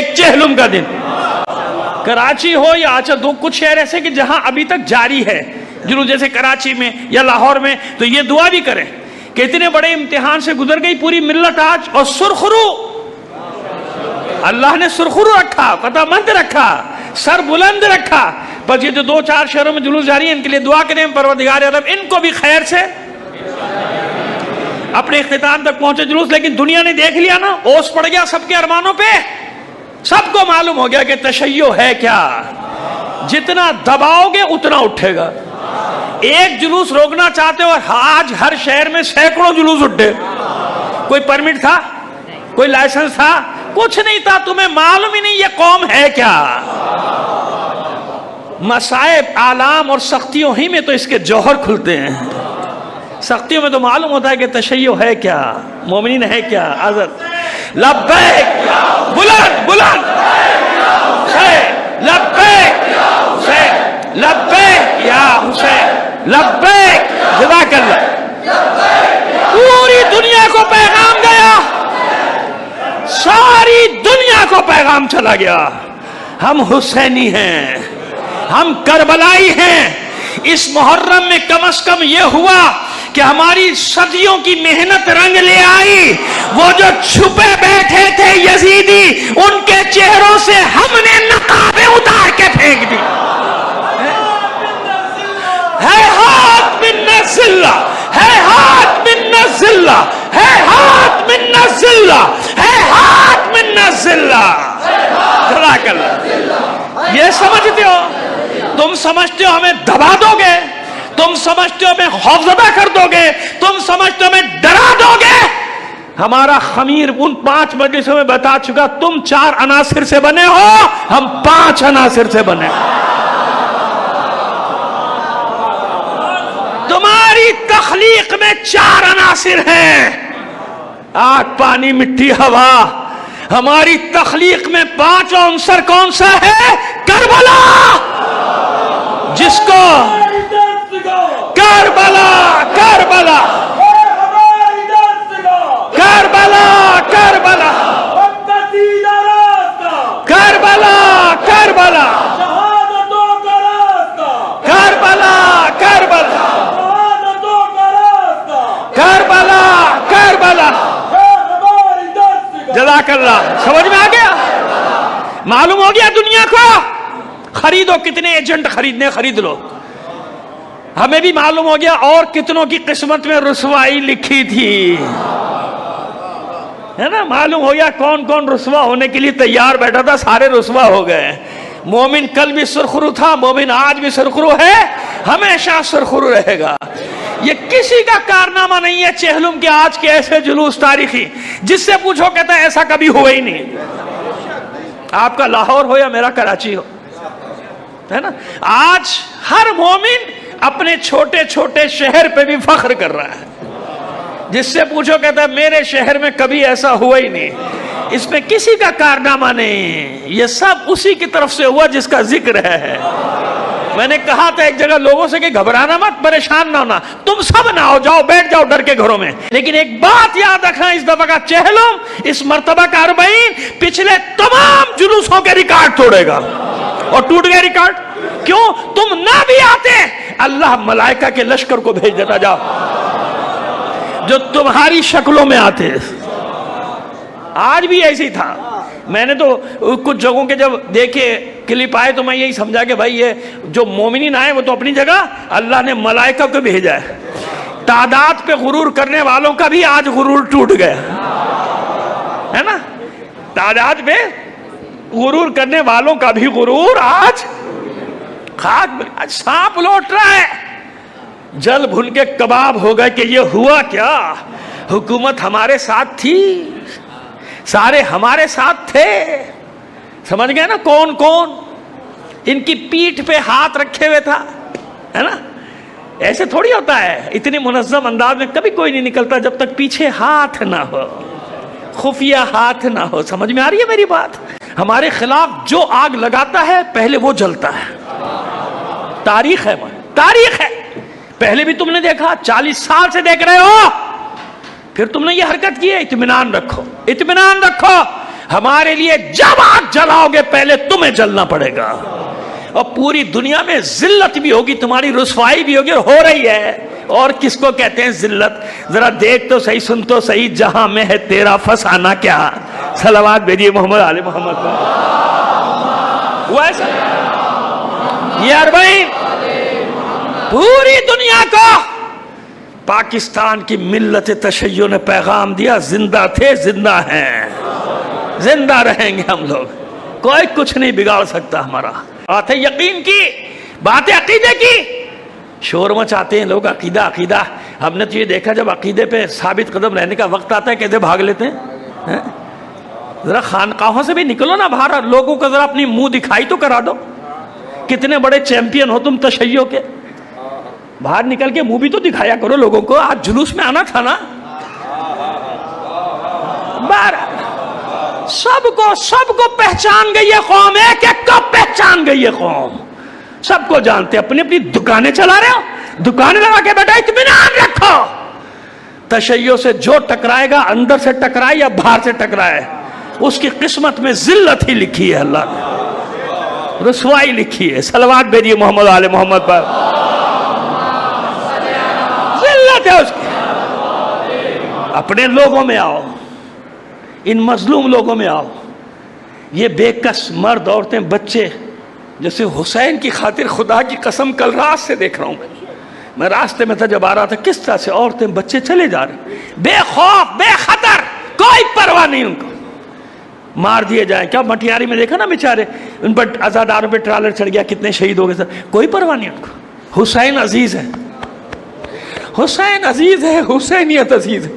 ایک چہلم کا دن. کراچی ہو یا آچا، دو کچھ شہر ایسے کہ جہاں ابھی تک جاری ہے جلوس، جیسے کراچی میں یا لاہور میں، تو یہ دعا بھی کریں کہ اتنے بڑے امتحان سے گزر گئی پوری ملت آج، اور سرخرو اللہ نے سرخرو رکھا، فتح مند رکھا، سر بلند رکھا. بس یہ جو دو چار شہروں میں جلوس جاری ہے ان کے لیے دعا کریں پروردگار عالم ان کو بھی خیر سے اپنے اختتام تک پہنچے جلوس. لیکن دنیا نے دیکھ لیا نا، اوس پڑ گیا سب کے ارمانوں پہ، سب کو معلوم ہو گیا کہ تشیع ہے کیا. جتنا دباؤ گے اتنا اٹھے گا. ایک جلوس روکنا چاہتے ہو، آج ہر شہر میں سینکڑوں جلوس اٹھے. کوئی پرمٹ تھا؟ کوئی لائسنس تھا؟ کچھ نہیں تھا. تمہیں معلوم ہی نہیں یہ قوم ہے کیا. مصائب، آلام اور سختیوں ہی میں تو اس کے جوہر کھلتے ہیں. سختیوں میں تو معلوم ہوتا ہے کہ تشیع ہے کیا، مومنین ہے کیا. حضرت لبیک بلند بلند لبیک حسین، لبیک یا حسین، لبیک. جزاک اللہ. پوری دنیا کو پیغام گیا، ساری دنیا کو پیغام چلا گیا، ہم حسینی ہیں، ہم کربلائی ہیں. اس محرم میں کم از کم یہ ہوا کہ ہماری صدیوں کی محنت رنگ لے آئی. وہ جو چھپے بیٹھے تھے یزیدی، ان کے چہروں سے ہم نے نقابیں اتار کے پھینک دی. ہے ہاتھ من الذلہ، ہے ہاتھ من الذلہ، ہے ہاتھ من الذلہ، ہے ہاتھ من الذلہ. جزاک اللہ. یہ سمجھتے ہو؟ تم سمجھتے ہو ہمیں دبا دو گے؟ تم سمجھتے ہو ہمیں خوفزدہ کر دو گے؟ تم سمجھتے ہو ہمیں ڈرا دو گے؟ ہمارا خمیر ان 5 مجلسوں میں بتا چکا، تم 4 عناصر سے بنے ہو، ہم 5 عناصر سے بنے. تمہاری تخلیق میں 4 عناصر ہیں، آگ، پانی، مٹی، ہوا. ہماری تخلیق میں 5 عنصر کون سا ہے؟ کربلا. جس کو کربلا کربلا کربلا کربلا کربلا کربلا کربلا کربلا کربلا کربلا. جزاک اللہ. سمجھ میں آ گیا؟ معلوم ہو گیا دنیا کو؟ خریدو، کتنے ایجنٹ خریدنے خرید لو. ہمیں بھی معلوم ہو گیا اور کتنوں کی قسمت میں رسوائی لکھی تھی، ہے نا. معلوم ہو گیا کون کون رسوا ہونے کے لیے تیار بیٹھا تھا، سارے رسوا ہو گئے. مومن کل بھی سرخرو تھا، مومن آج بھی سرخرو ہے، ہمیشہ سرخرو رہے گا. یہ کسی کا کارنامہ نہیں ہے چہلم کے آج کے ایسے جلوس تاریخی. جس سے پوچھو کہتا ہے ایسا کبھی ہوا ہی نہیں. آپ کا لاہور ہو یا میرا کراچی ہو، ہے نا. آج ہر مومن اپنے چھوٹے چھوٹے شہر پہ بھی فخر کر رہا ہے. جس سے پوچھو کہتا ہے میرے شہر میں کبھی ایسا ہوا ہی نہیں. اس میں کسی کا کارنامہ نہیں، یہ سب اسی کی طرف سے ہوا جس کا ذکر ہے. میں نے کہا تھا ایک جگہ لوگوں سے کہ گھبرانا مت، پریشان نہ ہونا، تم سب نہ ہو جاؤ، بیٹھ جاؤ ڈر کے گھروں میں. لیکن ایک بات یاد رکھنا، اس دفعہ کا چہلم، اس مرتبہ کا 40 پچھلے تمام جلوسوں کے ریکارڈ توڑے گا. اور ٹوٹ گئے ریکارڈ کیوں؟ تم نہ بھی آتے، اللہ ملائکہ کے لشکر کو بھیج دیتا جاؤ جو تمہاری شکلوں میں آتے. آج بھی ایسی تھا. میں نے تو کچھ جگہوں کے جب دیکھے کلپ آئے تو میں یہی سمجھا کہ بھائی یہ جو مومنین آئے وہ تو اپنی جگہ، اللہ نے ملائکہ کو بھیجا ہے. تعداد پہ غرور کرنے والوں کا بھی آج غرور ٹوٹ گیا ہے نا. تعداد پہ غرور کرنے والوں کا بھی غرور آج خاک. آج سانپ لوٹ رہا ہے. جل بھن کے کباب ہو گئے کہ یہ ہوا کیا. حکومت ہمارے ساتھ تھی، سارے ہمارے ساتھ تھے. سمجھ گئے نا کون کون ان کی پیٹھ پہ ہاتھ رکھے ہوئے تھا، ہے نا. ایسے تھوڑی ہوتا ہے. اتنی منظم انداز میں کبھی کوئی نہیں نکلتا جب تک پیچھے ہاتھ نہ ہو، خفیہ ہاتھ نہ ہو. سمجھ میں آ رہی ہے میری بات؟ ہمارے خلاف جو آگ لگاتا ہے پہلے وہ جلتا ہے. تاریخ ہے، تاریخ ہے. پہلے بھی تم نے دیکھا، 40 سال سے دیکھ رہے ہو، پھر تم نے یہ حرکت کی ہے. اطمینان رکھو، اطمینان رکھو. ہمارے لیے جب آگ جلاؤ گے پہلے تمہیں جلنا پڑے گا، اور پوری دنیا میں ذلت بھی ہوگی، تمہاری رسوائی بھی ہوگی، اور ہو رہی ہے۔ اور کس کو کہتے ہیں ذلت؟ ذرا دیکھ تو صحیح، سن تو صحیح، جہاں میں ہے تیرا فسانہ کیا؟ صلوات بھیجیے محمد آل محمد پر۔ یہ اربعین پوری دنیا کو پاکستان کی ملت تشیع نے پیغام دیا، زندہ تھے، زندہ ہیں، زندہ رہیں گے ہم لوگ، کوئی کچھ نہیں بگاڑ سکتا ہمارا۔ بات ہے یقین کی، بات ہے عقیدے کی۔ شور مچاتے ہیں لوگ عقیدہ عقیدہ، ہم نے تو یہ دیکھا جب عقیدے پہ ثابت قدم رہنے کا وقت آتا ہے کیسے بھاگ لیتے ہیں۔ ذرا خانقاہوں سے بھی نکلو نا باہر، لوگوں کو ذرا اپنی منہ دکھائی تو کرا دو، کتنے بڑے چیمپئن ہو تم تشیع کے، باہر نکل کے منہ بھی تو دکھایا کرو لوگوں کو۔ آج جلوس میں آنا تھا نا، سب کو پہچان گئی ہے قوم، ایک ایک کو پہچان گئی ہے قوم، سب کو جانتے ہیں۔ اپنی اپنی دکانیں چلا رہے ہو، دکانیں لگا کے بیٹھا، اطمینان رکھو، تشیع سے جو ٹکرائے گا اندر سے ٹکرائے یا باہر سے ٹکرائے، اس کی قسمت میں ذلت ہی لکھی ہے، اللہ نے رسوائی لکھی ہے۔ صلوات بھیجیے محمد آل محمد پر۔ ذلت ہے اس کی۔ اپنے لوگوں میں آؤ، ان مظلوم لوگوں میں آؤ، یہ بے کس مرد، عورتیں، بچے، جیسے حسین کی خاطر خدا کی قسم کل رات سے دیکھ رہا ہوں میں راستے میں تھا جب آ رہا تھا، کس طرح سے عورتیں بچے چلے جا رہے، بے خوف بے خطر، کوئی پرواہ نہیں ان کو، مار دیے جائیں۔ کیا مٹیاری میں دیکھا نا بیچارے، ان پر آزاداروں پہ ٹرالر چڑھ گیا، کتنے شہید ہو گئے سر، کوئی پرواہ نہیں ان کو۔ حسین عزیز ہے، حسین عزیز ہے، حسینیت عزیز ہے،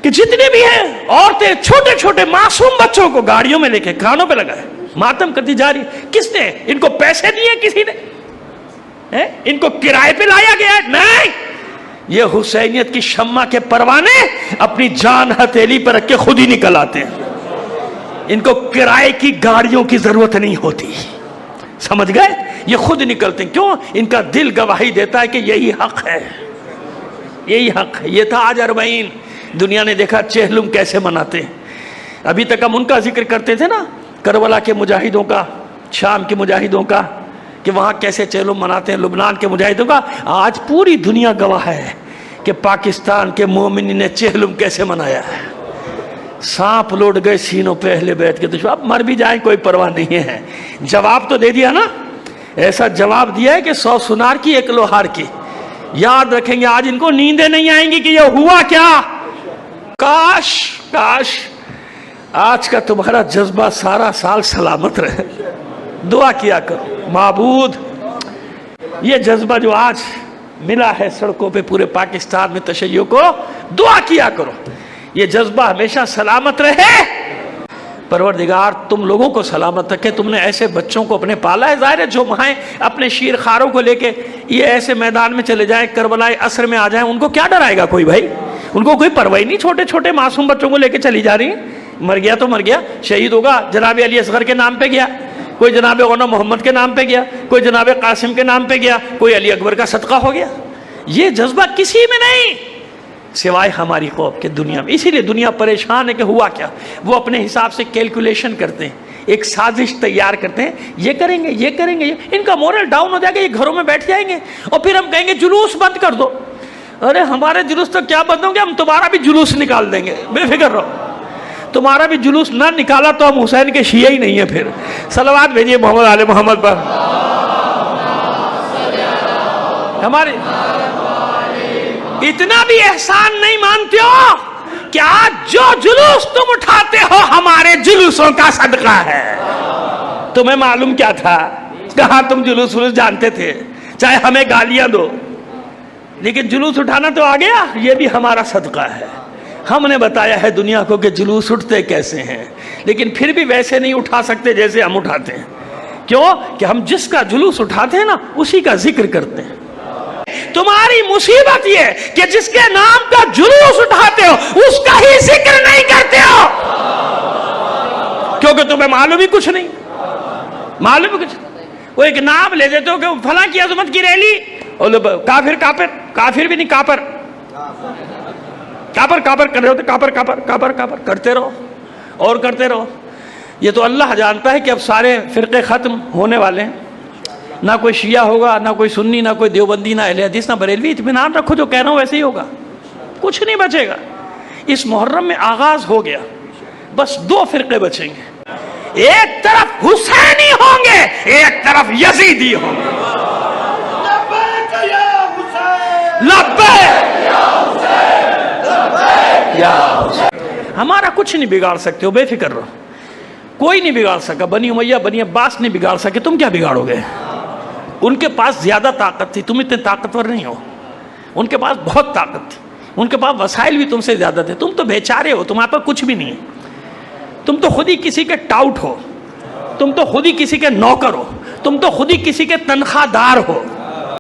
کہ جتنے بھی ہیں عورتیں چھوٹے چھوٹے معصوم بچوں کو گاڑیوں میں لے کے کانوں پہ لگائے، ماتم کرتی جا رہی۔ کس نے ان کو پیسے دیے؟ کسی نے ان کو کرائے پہ لایا گیا ہے؟ نہیں، یہ حسینیت کی شمع کے پروانے اپنی جان ہتھیلی پر رکھ کے خود ہی نکل آتے ہیں، ان کو کرائے کی گاڑیوں کی ضرورت نہیں ہوتی، سمجھ گئے؟ یہ خود نکلتے ہیں، کیوں؟ ان کا دل گواہی دیتا ہے کہ یہی حق ہے، یہی حق ہے۔ یہ تھا آج اربعین، دنیا نے دیکھا چہلم کیسے مناتے ہیں۔ ابھی تک ہم ان کا ذکر کرتے تھے نا، کربلا کے مجاہدوں کا، شام کے مجاہدوں کا، کہ وہاں کیسے چہلم مناتے ہیں، لبنان کے مجاہدوں کا۔ آج پوری دنیا گواہ ہے کہ پاکستان کے مومنین نے چہلم کیسے منایا ہے۔ سانپ لوٹ گئے سینوں پہ اہل بیت کے دشمن، اب مر بھی جائیں کوئی پرواہ نہیں ہے۔ جواب تو دے دیا نا، ایسا جواب دیا ہے کہ 100 سنار کی 1 لوہار کی۔ یاد رکھیں گے، آج ان کو نیندیں نہیں آئیں گی کہ یہ ہوا کیا۔ کاش آج کا تمہارا جذبہ سارا سال سلامت رہے، دعا کیا کرو معبود، یہ جذبہ جو آج ملا ہے سڑکوں پہ پورے پاکستان میں تشیع کو، دعا کیا کرو یہ جذبہ ہمیشہ سلامت رہے۔ پروردگار تم لوگوں کو سلامت رکھے، تم نے ایسے بچوں کو اپنے پالا ہے۔ ظاہر ہے جو مائیں اپنے شیر خاروں کو لے کے یہ ایسے میدان میں چلے جائیں، کربلائے عصر میں آ جائیں، ان کو کیا ڈرائے گا کوئی بھائی؟ ان کو کوئی پرواہ نہیں، چھوٹے چھوٹے معصوم بچوں کو لے کے چلی جا رہی ہیں۔ مر گیا تو مر گیا، شہید ہوگا جناب علی اصغر کے نام پہ گیا، کوئی جناب غلام محمد کے نام پہ گیا، کوئی جناب قاسم کے نام پہ گیا، کوئی علی اکبر کا صدقہ ہو گیا۔ یہ جذبہ کسی میں نہیں سوائے ہماری قوم کے دنیا میں۔ اسی لیے دنیا پریشان ہے کہ ہوا کیا۔ وہ اپنے حساب سے کیلکولیشن کرتے ہیں، ایک سازش تیار کرتے ہیں، یہ کریں گے یہ کریں گے، ان کا مورل ڈاؤن ہو جائے گا، یہ گھروں میں بیٹھ جائیں گے، اور پھر ہم کہیں گے جلوس بند کر دو۔ ارے ہمارے جلوس تو کیا بند ہوں گے، ہم تمہارا بھی جلوس نکال دیں گے، بے فکر رہو۔ تمہارا بھی جلوس نہ نکالا تو ہم حسین کے شیعہ ہی نہیں ہیں پھر۔ صلوات بھیجیے محمد آل محمد پر۔ ہمارے اتنا بھی احسان نہیں مانتے ہو کہ آج جو جلوس تم اٹھاتے ہو ہمارے جلوسوں کا صدقہ ہے۔ تمہیں معلوم کیا تھا؟ کہاں تم جلوس جانتے تھے، چاہے ہمیں گالیاں دو، لیکن جلوس اٹھانا تو آ گیا، یہ بھی ہمارا صدقہ ہے۔ ہم نے بتایا ہے دنیا کو کہ جلوس اٹھتے کیسے ہیں، لیکن پھر بھی ویسے نہیں اٹھا سکتے جیسے ہم اٹھاتے ہیں۔ کیوں؟ کہ ہم جس کا جلوس اٹھاتے ہیں نا اسی کا ذکر کرتے ہیں۔ تمہاری مصیبت یہ کہ جس کے نام کا جلوس اٹھاتے ہو اس کا ہی ذکر نہیں کرتے ہو، کیونکہ تمہیں معلوم ہی کچھ نہیں، معلوم ہی کچھ نہیں۔ وہ ایک نام لے دیتے ہو کہ فلاں کی عظمت کی ریلی، کافر کافر، کافر بھی نہیں کاپر، کاپر کاپر کر رہے ہوتے، کاپر کاپر کاپر کاپر کرتے رہو، اور کرتے رہو. یہ تو اللہ جانتا ہے کہ اب سارے فرقے ختم ہونے والے ہیں. نہ کوئی شیعہ ہوگا، نہ کوئی سنی، نہ کوئی دیوبندی، نہ اہل حدیث، نہ بریلوی. اطمینان رکھو، جو کہہ رہا ہوں ویسے ہی ہوگا، کچھ نہیں بچے گا. اس محرم میں آغاز ہو گیا، بس 2 فرقے بچیں گے. ایک طرف حسینی ہوں گے، ایک طرف یزیدی ہوں گے. لبیک یا حسین. ہمارا کچھ نہیں بگاڑ سکتے ہو، بے فکر رہو. کوئی نہیں بگاڑ سکا. بنی امیہ بنی عباس نہیں بگاڑ سکے، تم کیا بگاڑو گے؟ ان کے پاس زیادہ طاقت تھی، تم اتنے طاقتور نہیں ہو. ان کے پاس بہت طاقت تھی، ان کے پاس وسائل بھی تم سے زیادہ تھے. تم تو بیچارے ہو، تمہارے پاس کچھ بھی نہیں ہے. تم تو خود ہی کسی کے ٹاؤٹ ہو، تم تو خود ہی کسی کے نوکر ہو، تم تو خود ہی کسی کے تنخواہ دار ہو.